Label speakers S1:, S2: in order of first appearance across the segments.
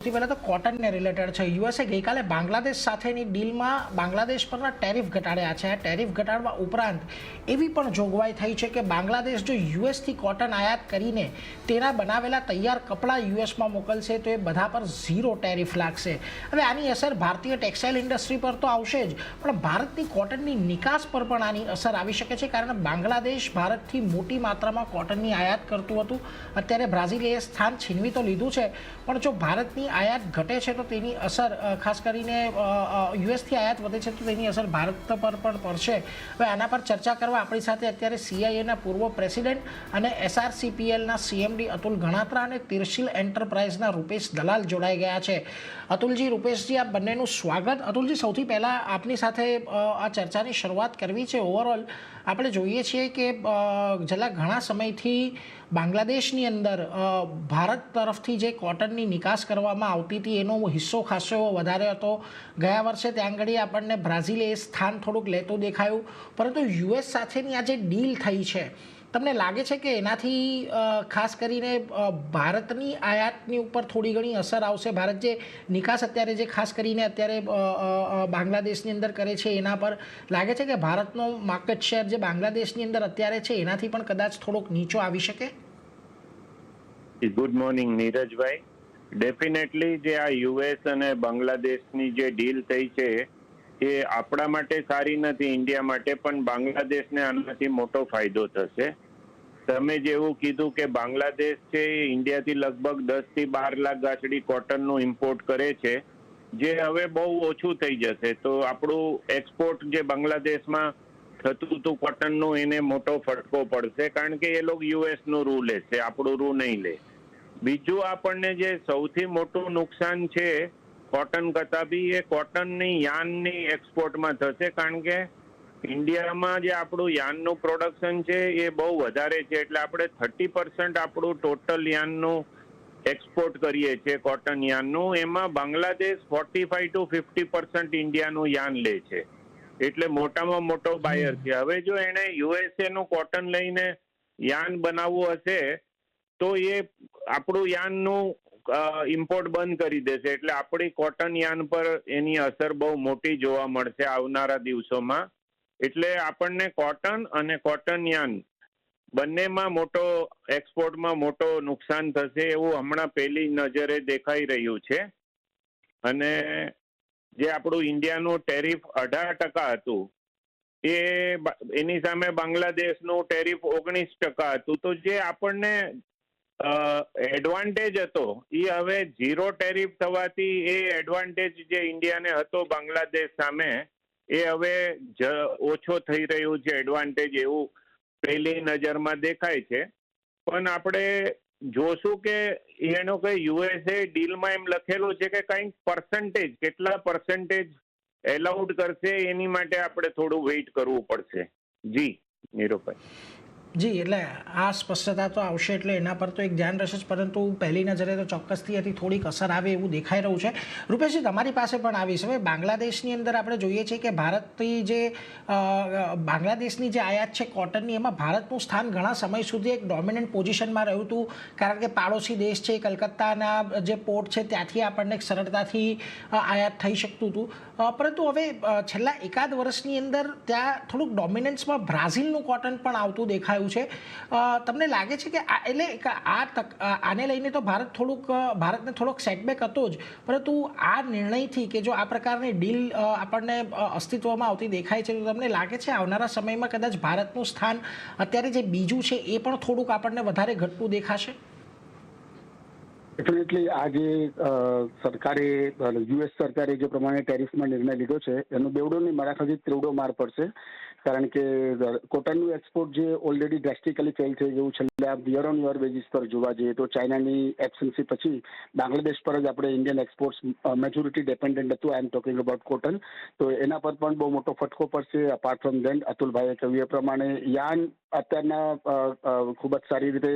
S1: સૌથી પહેલાં તો કોટનને રિલેટેડ છે. યુએસે ગઈકાલે બાંગ્લાદેશ સાથેની ડીલમાં બાંગ્લાદેશ પરના ટેરિફ ઘટાડ્યા છે. આ ટેરિફ ઘટાડવા ઉપરાંત એવી પણ જોગવાઈ થઈ છે કે બાંગ્લાદેશ જો યુએસથી કોટન આયાત કરીને તેના બનાવેલા તૈયાર કપડાં યુએસમાં મોકલશે તો એ બધા પર 0 ટેરિફ લાગશે. હવે આની અસર ભારતીય ટેક્સટાઇલ ઇન્ડસ્ટ્રી પર તો આવશે જ, પણ ભારતની કોટનની નિકાસ પર પણ આની અસર આવી શકે છે. કારણ બાંગ્લાદેશ ભારતથી મોટી માત્રામાં કોટનની આયાત કરતું હતું. અત્યારે બ્રાઝિલે એ સ્થાન છીનવી તો લીધું છે, પણ જો ભારતની આયાત ઘટે છે તો તેની અસર ખાસ કરીને યુએસથી આયાત વધે છે તો તેની અસર ભારત પર પણ પડશે. હવે આના પર ચર્ચા કરવા આપણી સાથે અત્યારે સીઆઈએના પૂર્વ પ્રેસિડેન્ટ અને એસઆરસીપીએલના સીએમડી અતુલ ગણાત્રા અને તિરશીલ એન્ટરપ્રાઇઝના રૂપેશ દલાલ જોડાઈ ગયા છે. અતુલજી, રૂપેશજી, આ બંનેનું સ્વાગત. અતુલજી, સૌથી પહેલાં આપની સાથે આ ચર્ચાની શરૂઆત કરવી છે. ઓવરઓલ આપણે જોઈએ છીએ કે છેલ્લા ઘણા સમયથી બાંગ્લાદેશની અંદર ભારત તરફથી જે કોટનની નિકાસ કરવામાં આવતી હતી એનો હિસ્સો ખાસો એવો વધારે હતો. ગયા વર્ષે ત્યાં આગળ આપણને બ્રાઝિલે એ સ્થાન થોડુંક લેતું દેખાયું, પરંતુ યુએસ સાથેની આ જે ડીલ થઈ છે, તમને લાગે છે કે એનાથી ખાસ કરીને ભારતની આયાતની ઉપર થોડી ઘણી અસર આવશે? ભારત જે નિકાસ અત્યારે જે ખાસ કરીને અત્યારે બાંગ્લાદેશની અંદર કરે છે એના પર લાગે છે કે ભારતનો માર્કેટ શેર જે બાંગ્લાદેશની અંદર અત્યારે છે એનાથી પણ કદાચ થોડોક નીચો આવી શકે?
S2: Good morning નીરજભાઈ. ડેફિનેટલી જે આ યુએસ અને બાંગ્લાદેશની જે ડીલ થઈ છે એ આપણા માટે સારી નથી, ઇન્ડિયા માટે, પણ બાંગ્લાદેશને આનાથી મોટો ફાયદો થશે. તમે જેવું કીધું કે બાંગ્લાદેશ છે એ ઇન્ડિયાથી લગભગ 10 થી 12 લાખ ગાંસડી કોટનનું ઇમ્પોર્ટ કરે છે, જે હવે બહુ ઓછું થઈ જશે. તો આપણું એક્સપોર્ટ જે બાંગ્લાદેશમાં થતું હતું કોટનનું એને મોટો ફટકો પડશે, કારણ કે એ લોકો યુએસનું રૂ લેશે, આપણું રૂ નહીં લે. બીજું આપણને જે સૌથી મોટું નુકસાન છે કોટન કરતાં બી એ કોટનની યાનની એક્સપોર્ટમાં થશે, કારણ કે ઇન્ડિયામાં જે આપણું યાનનું પ્રોડક્શન છે એ બહુ વધારે છે. એટલે આપણે 30% આપણું ટોટલ યાનનું એક્સપોર્ટ કરીએ છીએ, કોટન યાનનું. એમાં બાંગ્લાદેશ 45 to 50% ઇન્ડિયાનું યાન લે છે, એટલે મોટામાં મોટો બાયર છે. હવે જો એણે યુએસએનું કોટન લઈને યાન બનાવવું હશે તો એ આપણું યાનનું ઇમ્પોર્ટ બંધ કરી દેશે, એટલે આપણી કોટન યાન પર એની અસર બહુ મોટી જોવા મળશે આવનારા દિવસોમાં. એટલે આપણને કોટન અને કોટન યાન બંનેમાં મોટો એક્સપોર્ટમાં મોટો નુકસાન થશે એવું હમણાં પહેલી નજરે દેખાઈ રહ્યું છે. અને જે આપણું ઇન્ડિયાનું ટેરિફ 18% હતું એ એની સામે બાંગ્લાદેશનું ટેરિફ 19% હતું. તો જે આપણને એડવાન્ટેજ હતો એ હવે 0 ટેરિફ થવાથી એ એડવાન્ટેજ જે ઇન્ડિયાને હતો બાંગ્લાદેશ સામે એ હવે ઓછો થઈ રહ્યું છે એડવાન્ટેજ, એવું પહેલી નજરમાં દેખાય છે. પણ આપણે જોશું કે એનો કઈ યુએસએ ડીલમાં એમ લખેલું છે કે કંઈક પર્સન્ટેજ, કેટલા પર્સન્ટેજ એલાઉડ કરશે એની માટે આપણે થોડું વેઇટ કરવું પડશે. જી નીરુભાઈ.
S1: જી, એટલે આ સ્પષ્ટતા તો આવશે એટલે એના પર તો એક ધ્યાન રહેશે જ, પરંતુ પહેલી નજરે તો ચોક્કસથી એથી થોડીક અસર આવે એવું દેખાઈ રહ્યું છે. રૂપેશજી, તમારી પાસે પણ આવીશ. હવે બાંગ્લાદેશની અંદર આપણે જોઈએ છીએ કે ભારતની જે બાંગ્લાદેશની જે આયાત છે કોટનની, એમાં ભારતનું સ્થાન ઘણા સમય સુધી એક ડોમિનન્ટ પોઝિશનમાં રહ્યું હતું, કારણ કે પાડોશી દેશ છે, કલકત્તાના જે પોર્ટ છે ત્યાંથી આપણને સરળતાથી આયાત થઈ શકતું હતું. પરંતુ હવે છેલ્લા એકાદ વર્ષની અંદર ત્યાં થોડુંક ડોમિનન્સમાં બ્રાઝિલનું કોટન પણ આવતું દેખાયું છે. તમને લાગે છે કે આને લઈને તો ભારતને થોડોક સેટબેક હતો જ, પરંતુ આ નિર્ણયથી કે જો આ પ્રકારની ડીલ આપણને અસ્તિત્વમાં આવતી દેખાય છે, તો તમને લાગે છે આવનારા સમયમાં કદાચ ભારતનું સ્થાન અત્યારે જે બીજું છે એ પણ થોડુંક આપણને વધારે ઘટતું દેખાશે?
S3: ડેફિનેટલી આ જે સરકારે યુએસ સરકારે જે પ્રમાણે ટેરિફમાં નિર્ણય લીધો છે એનો બેવડો નહીં, મારા ખ્યાલથી ત્રેવડો માર પડશે. કારણ કે કોટનનું એક્સપોર્ટ જે ઓલરેડી ડ્રેસ્ટિકલી ફેલ થઈ ગયું છે, યર ઓન યર બેઝિસ પર જોવા જઈએ તો ચાઇનાની એબ્સન્સી પછી બાંગ્લાદેશ પર જ આપણે ઇન્ડિયન એક્સપોર્ટ્સ મેજોરિટી ડિપેન્ડન્ટ હતું. આઈ એમ ટોકિંગ અબાઉટ કોટન. તો એના પર પણ બહુ મોટો ફટકો પડશે. અપાર્ટ ફ્રોમ દેન અતુલભાઈએ કહ્યું એ પ્રમાણે યાન અત્યારના ખૂબ જ સારી રીતે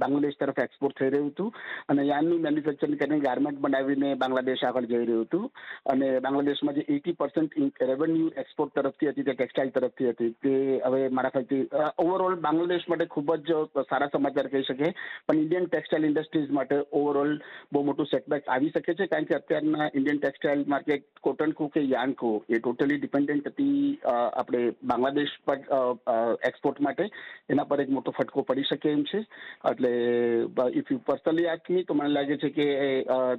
S3: બાંગ્લાદેશ તરફ એક્સપોર્ટ થઈ રહ્યું હતું અને યાનનું મેન્યુફેક્ચરિંગ કરીને ગાર્મેન્ટ બનાવીને બાંગ્લાદેશ આગળ જઈ રહ્યું હતું. અને બાંગ્લાદેશમાં જે 80% રેવન્યુ એક્સપોર્ટ તરફથી હતી તે ટેક્સટાઇલ તરફથી હતી, તે હવે મારા ખ્યાલથી ઓવરઓલ બાંગ્લાદેશ માટે ખૂબ જ સારા સમાચાર કહી શકે. પણ ઇન્ડિયન ટેક્સટાઇલ ઇન્ડસ્ટ્રીઝ માટે ઓવરઓલ બહુ મોટું સેટબેક આવી શકે છે, કારણ કે અત્યારના ઇન્ડિયન ટેક્સટાઇલ માર્કેટ કોટન કો કે યાર્ન કો એ ટોટલી ડિપેન્ડન્ટ હતી આપણે બાંગ્લાદેશ પર એક્સપોર્ટ માટે. એના પર એક મોટો ફટકો પડી શકે એમ છે. એટલે if you personally ask me તો મને લાગે છે કે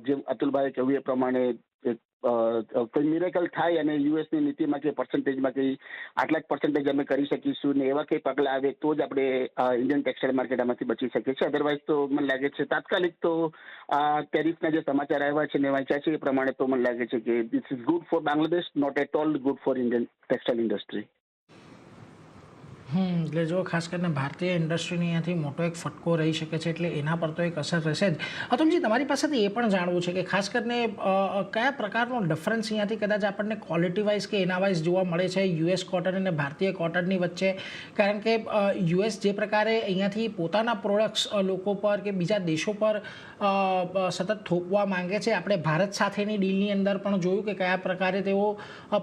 S3: જેમ અતુલભાઈએ કહ્યું એ પ્રમાણે કોઈ મિરેકલ થાય અને યુએસની નીતિમાં કે પર્સન્ટેજમાં કંઈ આટલા જ પર્સન્ટેજ અમે કરી શકીશું ને એવા કંઈ પગલાં આવે તો જ આપણે ઇન્ડિયન ટેક્સટાઇલ માર્કેટ આમાંથી બચી શકીએ છીએ. અધરવાઇઝ તો મને લાગે છે તાત્કાલિક તો આ ટેરિફના જે સમાચાર આવ્યા છે ને વાંચ્યા છે એ પ્રમાણે તો મને લાગે છે કે this is good for Bangladesh, not at all good for Indian textile industry.
S1: એટલે જો ખાસ કરીને ભારતીય ઇન્ડસ્ટ્રીની અહીંયાથી મોટો એક ફટકો રહી શકે છે, એટલે એના પર તો એક અસર રહેશે જ. અતુલજી, તમારી પાસેથી એ પણ જાણવું છે કે ખાસ કરીને કયા પ્રકારનો ડિફરન્સ અહીંયાથી કદાચ આપણને ક્વોલિટી વાઇઝ કે એના વાઇઝ જોવા મળે છે યુએસ કોટન અને ભારતીય કોટનની વચ્ચે? કારણ કે યુએસ જે પ્રકારે અહીંયાથી પોતાના પ્રોડક્ટ્સ લોકો પર કે બીજા દેશો પર સતત થોપવા માંગે છે, આપણે ભારત સાથેની ડીલની અંદર પણ જોયું કે કયા પ્રકારે તેઓ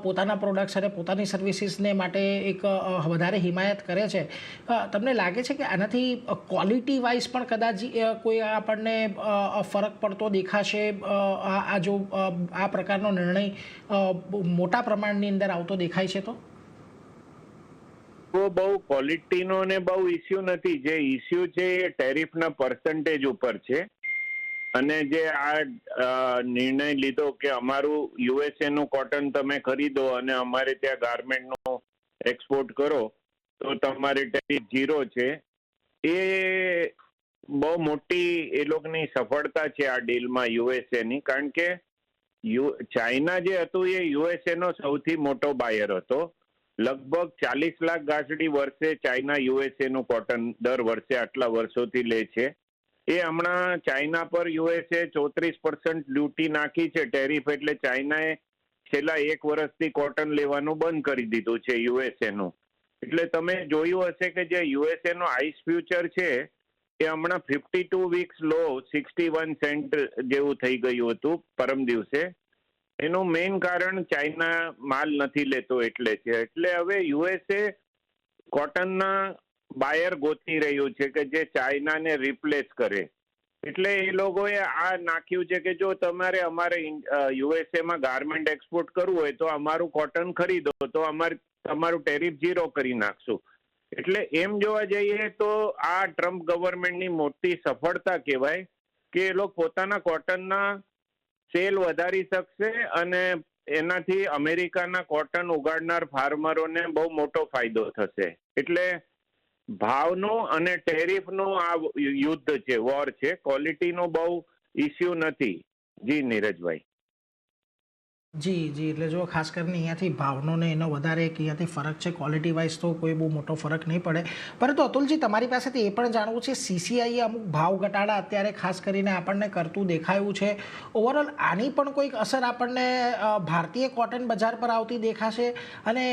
S1: પોતાના પ્રોડક્ટ્સ અને પોતાની સર્વિસીસને માટે એક વધારે હિમાયત કરે છે. તમને લાગે છે કે આનાથી ક્વોલિટી વાઇઝ પણ કદાચ કોઈ આપણને ફરક પડતો દેખાશે જો આ પ્રકારનો નિર્ણય મોટા પ્રમાણની અંદર આવતો દેખાય છે?
S2: તો બહુ ક્વોલિટીનો ને બહુ ઇસ્યુ નથી. જે ઇસ્યુ છે એ ટેરિફના પર્સન્ટેજ ઉપર છે. અને જે આ નિર્ણય લીધો કે અમારું યુએસએ નું કોટન તમે ખરીદો અને અમારે ત્યાં ગાર્મેન્ટનો એક્સપોર્ટ કરો તો તમારી ટેરિફ 0 છે, એ બહુ મોટી એ લોકોની સફળતા છે આ ડીલમાં યુએસએની. કારણ કે ચાઇના જે હતું એ યુએસએનો સૌથી મોટો બાયર હતો. લગભગ 40 લાખ ગાંસડી વર્ષે ચાઇના યુએસએનું કોટન દર વર્ષે આટલા વર્ષોથી લે છે. એ હમણાં ચાઇના પર યુએસએ 34% ડ્યુટી નાખી છે ટેરિફ, એટલે ચાઇનાએ છેલ્લા 1 વર્ષથી કોટન લેવાનું બંધ કરી દીધું છે યુએસએનું. એટલે તમે જોયું હશે કે જે યુએસએ નો આઈસ ફ્યુચર છે એ હમણાં 52 વીક્સ લો 61 સેન્ટ જેવું થઈ ગયું હતું પરમ દિવસે. એનું મેઇન કારણ ચાઇના માલ નથી લેતો એટલે છે. એટલે હવે યુએસએ કોટનના બાયર ગોતી રહ્યું છે કે જે ચાઇનાને રિપ્લેસ કરે. એટલે એ લોકોએ આ નાખ્યું છે કે જો તમારે અમારે યુએસએમાં ગાર્મેન્ટ એક્સપોર્ટ કરવું હોય તો અમારું કોટન ખરીદો તો તમારું ટેરિફ 0 કરી નાખશું. એટલે એમ જોવા જઈએ તો આ ટ્રમ્પ ગવર્મેન્ટની મોટી સફળતા કહેવાય કે એ લોકો પોતાના કોટનના સેલ વધારી શકશે અને એનાથી અમેરિકાના કોટન ઉગાડનાર ફાર્મરોને બહુ મોટો ફાયદો થશે. એટલે ભાવનો અને ટેરિફનો આ યુદ્ધ છે, વોર છે. ક્વોલિટીનો બહુ ઇસ્યુ નથી. જી નીરજભાઈ.
S1: જી, એટલે જો ખાસ કરીને અહીંયાથી ભાવનો ને એનો વધારે એક અહીંયાથી ફરક છે. ક્વોલિટી વાઇઝ તો કોઈ બહુ મોટો ફરક નહીં પડે. પરંતુ અતુલજી, તમારી પાસેથી એ પણ જાણવું છે, સીસીઆઈએ અમુક ભાવ ઘટાડા અત્યારે ખાસ કરીને આપણને કરતું દેખાયું છે. ઓવરઓલ આની પણ કોઈક અસર આપણને ભારતીય કોટન બજાર પર આવતી દેખાશે? અને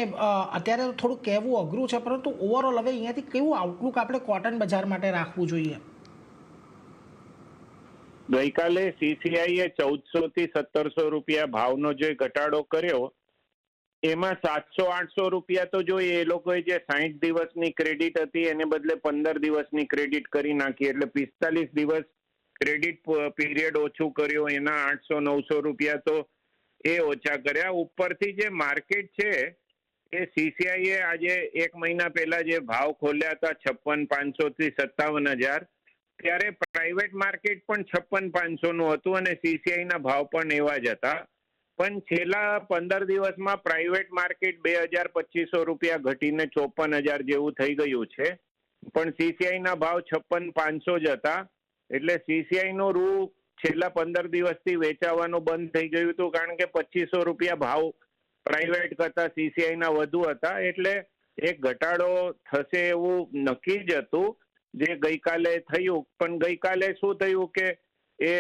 S1: અત્યારે થોડું કહેવું અઘરું છે, પરંતુ ઓવરઓલ હવે અહીંયાથી કેવું આઉટલુક આપણે કોટન બજાર માટે રાખવું જોઈએ?
S2: ગઈકાલે સીસીઆઈએ 1400 થી 1700 રૂપિયા ભાવનો જે ઘટાડો કર્યો એમાં 700-800 રૂપિયા તો જોઈએ. એ લોકોએ જે 60 દિવસની ક્રેડિટ હતી એને બદલે 15 દિવસની ક્રેડિટ કરી નાખી, એટલે 45 દિવસ ક્રેડિટ પીરિયડ ઓછું કર્યો. એના 800-900 રૂપિયા તો એ ઓછા કર્યા. ઉપરથી જે માર્કેટ છે એ સીસીઆઈએ આજે 1 મહિના પહેલા જે ભાવ ખોલ્યા હતા 56,500 થી 57,000, ત્યારે પ્રાઇવેટ માર્કેટ પણ 56,500 નું હતું અને સીસીઆઈ ના ભાવ પણ એવા જ હતા. પણ છેલ્લા 15 દિવસમાં પ્રાઇવેટ માર્કેટ 2,000-2,500 રૂપિયા ઘટીને 54,000 જેવું થઈ ગયું છે. પણ સીસીઆઈ ના ભાવ 56,500 જ હતા. એટલે સીસીઆઈ નું રૂ છેલ્લા 15 દિવસથી વેચાવાનું બંધ થઈ ગયું હતું, કારણ કે 2,500 રૂપિયા ભાવ પ્રાઇવેટ કરતા સીસીઆઈ ના વધુ હતા. એટલે એક ઘટાડો થશે એવું નક્કી જ હતું જે ગઈકાલે થયું. પણ ગઈકાલે શું થયું કે એ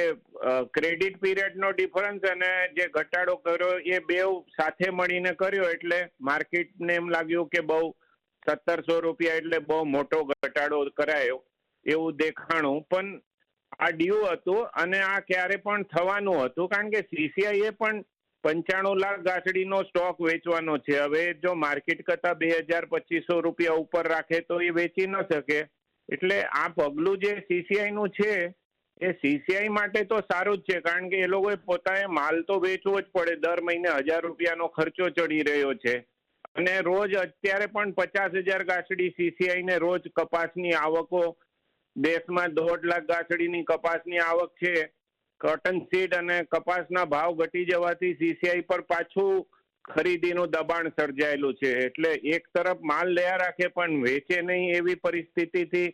S2: ક્રેડિટ પીરિયડનો ડિફરન્સ અને જે ઘટાડો કર્યો એ બે સાથે મળીને કર્યો, એટલે માર્કેટને એમ લાગ્યું કે બહુ ₹1700 એટલે બહુ મોટો ઘટાડો કરાયો એવું દેખાણું, પણ આ ડ્યુ હતું અને આ ક્યારે પણ થવાનું હતું, કારણ કે સીસીઆઈએ પણ 95 લાખ ગાંસડીનો સ્ટોક વેચવાનો છે. હવે જો માર્કેટ કરતા ₹2200 ઉપર રાખે તો એ વેચી ન શકે. એટલે આ પગલું જે સીસીઆઈ નું છે એ સીસીઆઈ માટે તો સારું જ છે, કારણ કે એ લોકોએ પોતાએ માલ તો વેચવો જ પડે. દર મહિને ₹1000 ખર્ચો ચડી રહ્યો છે અને રોજ અત્યારે પણ 50,000 ગાંસડી સીસીઆઈ ને રોજ કપાસની આવકો દેશમાં 1.5 લાખ ગાંસડીની કપાસની આવક છે. કોટન સીડ અને કપાસના ભાવ ઘટી જવાથી સીસીઆઈ પર પાછું ખરીદીનું દબાણ સર્જાયેલું છે. એટલે એક તરફ માલ લયા રાખે પણ વેચે નહીં એવી પરિસ્થિતિથી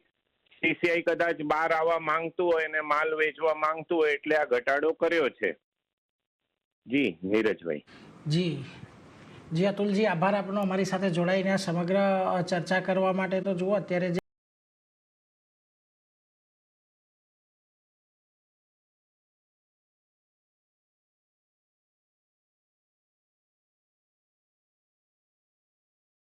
S2: સીસીઆઈ કદાચ બહાર આવવા માંગતું હોય અને માલ વેચવા માંગતું હોય એટલે આ ઘટાડો કર્યો છે. જી નીરજભાઈ.
S1: જી અતુલજી, આભાર આપનો અમારી સાથે જોડાઈને સમગ્ર ચર્ચા કરવા માટે. તો જુઓ અત્યારે